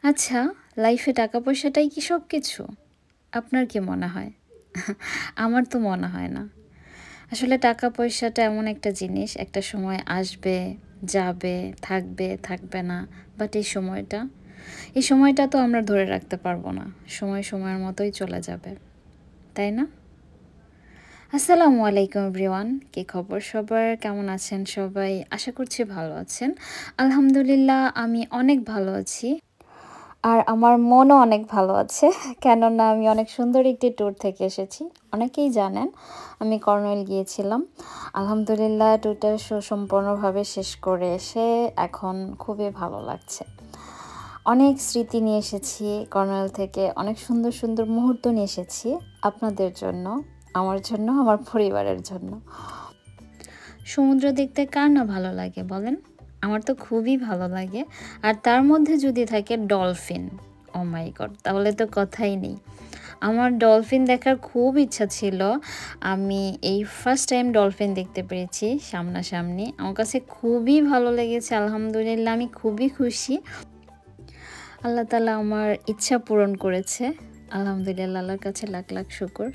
আচ্ছা, লাইফে টাকা পয়সাটাই কি সব কিছু? আপনার কি মনে হয়? আমার তো মনে হয় না। আসলে টাকা পয়সাটা এমন একটা জিনিস, একটা সময় আসবে, যাবে, থাকবে, থাকবে না। বাট এই সময়টা তো আমরা ধরে রাখতে পারবো না। সময়ের মতোই চলে যাবে। তাই না? আসসালামু আলাইকুম এভরিওয়ান। কি খবর সবার? কেমন আছেন সবাই? আশা করছি ভালো আছেন। আলহামদুলিল্লাহ আমি অনেক ভালো আছি। আর আমার মনও অনেক ভালো আছে। কেননা আমি অনেক সুন্দর একটি ট্যুর থেকে এসেছি। অনেকেই জানেন আমি কর্নওয়াল গিয়েছিলাম। আলহামদুলিল্লাহ ট্যুরটা সুসম্পন্নভাবে শেষ করে এসে এখন খুবই ভালো লাগছে। অনেক স্মৃতি নিয়ে এসেছি কর্নওয়াল থেকে, অনেক সুন্দর সুন্দর মুহূর্ত নিয়ে এসেছি আপনাদের জন্য, আমার জন্য, আমার পরিবারের জন্য। সমুদ্র দেখতে কার না ভালো লাগে বলেন? আমার তো খুবই ভালো লাগে। আর তার মধ্যে যদি থাকে ডলফিন, ও মাই গড, তাহলে তো কথাই নেই। আমার ডলফিন দেখার খুব ইচ্ছা ছিল। আমি এই ফার্স্ট টাইম ডলফিন দেখতে পেরেছি সামনাসামনি। আমার কাছে খুবই ভালো লেগেছে। আলহামদুলিল্লাহ আমি খুবই খুশি। আল্লাহ তাআলা আমার ইচ্ছা পূরণ করেছে। আলহামদুলিল্লাহ, আল্লাহর কাছে লাখ লাখ শুকর।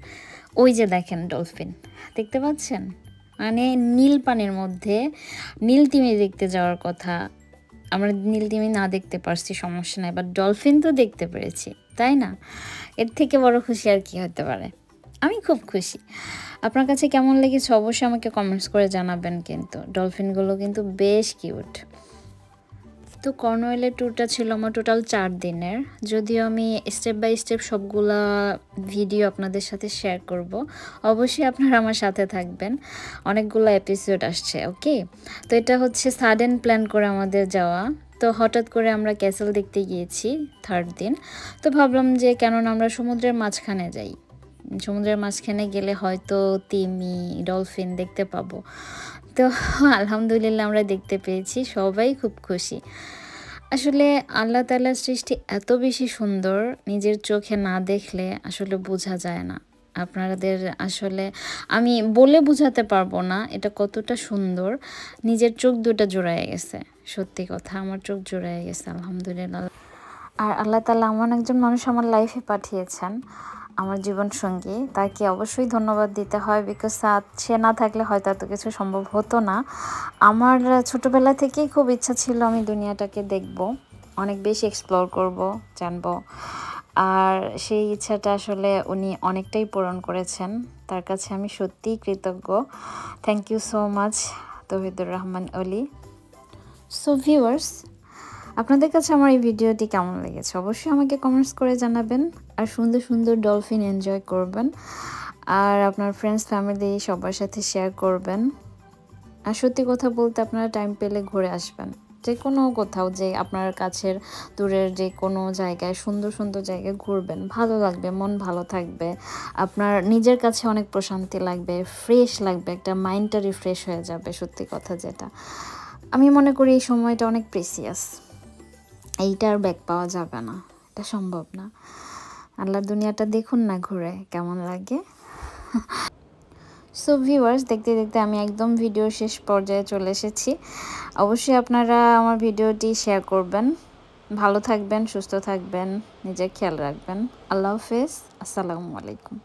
ওই যে দেখেন ডলফিন, দেখতে পাচ্ছেন? মানে নীল পানির মধ্যে নীল তিমি দেখতে যাওয়ার কথা, আমরা নীল তিমি না দেখতে পারছি সমস্যা নাই, বাট ডলফিন তো দেখতে পেরেছি, তাই না? এর থেকে বড় খুশি আর কি হতে পারে? আমি খুব খুশি। আপনার কাছে কেমন লেগেছে অবশ্যই আমাকে কমেন্টস করে জানাবেন। কিন্তু ডলফিনগুলো কিন্তু বেশ কিউট। তো কর্নওয়ালের ট্যুরটা ছিল আমার টোটাল 4 দিনের। যদিও আমি স্টেপ বাই স্টেপ সবগুলা ভিডিও আপনাদের সাথে শেয়ার করব। অবশ্যই আপনারা আমার সাথে থাকবেন। অনেকগুলো এপিসোড আসছে, ওকে? তো এটা হচ্ছে সাডেন প্ল্যান করে আমাদের যাওয়া। তো হঠাৎ করে আমরা ক্যাসেল দেখতে গিয়েছি 3rd দিন। তো ভাবলাম যে কেননা আমরা সমুদ্রের মাঝখানে যাই। সমুদ্রের মাঝখানে গেলে হয়তো তিমি, ডলফিন দেখতে পাবো। তো আলহামদুলিল্লাহ আমরা দেখতে পেয়েছি, সবাই খুব খুশি। আসলে আল্লাহ তাআলার সৃষ্টি এত বেশি সুন্দর, নিজের চোখে না দেখলে আসলে বোঝা যায় না। আপনাদের আসলে আমি বলে বোঝাতে পারবো না এটা কতটা সুন্দর। নিজের চোখ দুটো জোড়ায় গেছে, সত্যি কথা, আমার চোখ জোড়ায় গেছে আলহামদুলিল্লাহ। আর আল্লাহ তাআলা এমন একজন মানুষ আমার লাইফে পাঠিয়েছেন, আমার জীবনসঙ্গী, তাকে অবশ্যই ধন্যবাদ দিতে হয়। বিকজ সে না থাকলে হয়তো এত কিছু সম্ভব হতো না। আমার ছোটোবেলা থেকেই খুব ইচ্ছা ছিল আমি দুনিয়াটাকে দেখব, অনেক বেশি এক্সপ্লোর করব, জানব। আর সেই ইচ্ছাটা আসলে উনি অনেকটাই পূরণ করেছেন। তার কাছে আমি সত্যিই কৃতজ্ঞ। Thank you so much Touhidur Rahman Oli. So viewers, আপনাদের কাছে আমার এই ভিডিওটি কেমন লেগেছে অবশ্যই আমাকে কমেন্টস করে জানাবেন। আর সুন্দর সুন্দর ডলফিন এনজয় করবেন, আর আপনার ফ্রেন্ডস ফ্যামিলি সবার সাথে শেয়ার করবেন। আর সত্যি কথা বলতে আপনারা টাইম পেলে ঘুরে আসবেন, যে কোনো কোথাও, যে আপনার কাছের দূরের যে কোনো জায়গায়, সুন্দর সুন্দর জায়গায় ঘুরবেন, ভালো লাগবে, মন ভালো থাকবে, আপনার নিজের কাছে অনেক প্রশান্তি লাগবে, ফ্রেশ লাগবে, একটা মাইন্ডটা রিফ্রেশ হয়ে যাবে। সত্যি কথা যেটা আমি মনে করি, এই সময়টা অনেক প্রেসিয়াস, এইটা আর ব্যাক পাওয়া যাবে না, এটা সম্ভব না। আল্লাহর দুনিয়াটা দেখুন না ঘুরে, কেমন লাগে। সো ভিউয়ার্স, দেখতে দেখতে আমি একদম ভিডিও শেষ পর্যায়ে চলে এসেছি। অবশ্যই আপনারা আমার ভিডিওটি শেয়ার করবেন। ভালো থাকবেন, সুস্থ থাকবেন, নিজের খেয়াল রাখবেন। আল্লাহ হাফেজ, আসসালামু আলাইকুম।